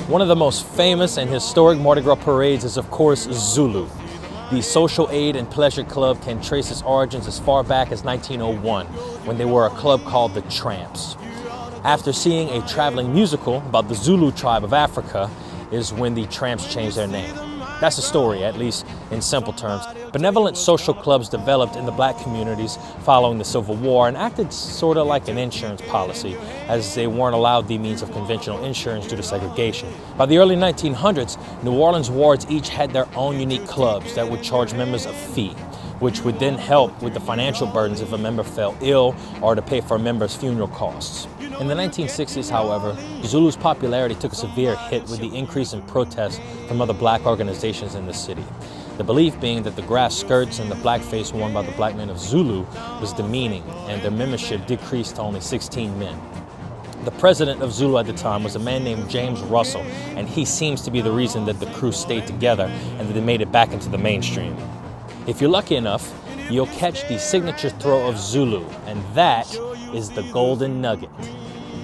One of the most famous and historic Mardi Gras parades is, of course, Zulu. The social aid and pleasure club can trace its origins as far back as 1901, when they were a club called the Tramps. After seeing a traveling musical about the Zulu tribe of Africa is when the Tramps changed their name. That's the story, at least in simple terms. Benevolent social clubs developed in the black communities following the Civil War and acted sort of like an insurance policy, as they weren't allowed the means of conventional insurance due to segregation. By the early 1900s, New Orleans wards each had their own unique clubs that would charge members a fee, which would then help with the financial burdens if a member fell ill or to pay for a member's funeral costs. In the 1960s, however, Zulu's popularity took a severe hit with the increase in protests from other black organizations in the city. The belief being that the grass skirts and the blackface worn by the black men of Zulu was demeaning, and their membership decreased to only 16 men. The president of Zulu at the time was a man named James Russell, and he seems to be the reason that the crew stayed together and that they made it back into the mainstream. If you're lucky enough, you'll catch the signature throw of Zulu, and that is the golden nugget,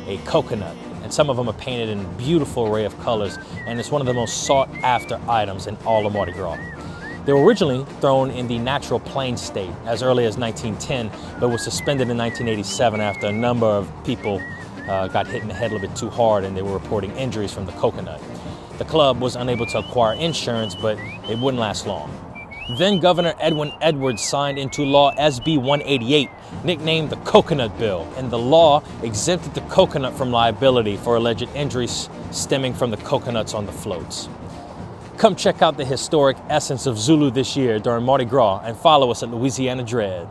a coconut. And some of them are painted in a beautiful array of colors, and it's one of the most sought after items in all of Mardi Gras. They were originally thrown in the natural plain state as early as 1910, but was suspended in 1987 after a number of people got hit in the head a little bit too hard and they were reporting injuries from the coconut. The club was unable to acquire insurance, but it wouldn't last long. Then Governor Edwin Edwards signed into law SB 188, nicknamed the Coconut Bill, and the law exempted the coconut from liability for alleged injuries stemming from the coconuts on the floats. Come check out the historic essence of Zulu this year during Mardi Gras and follow us at Louisiana Dread.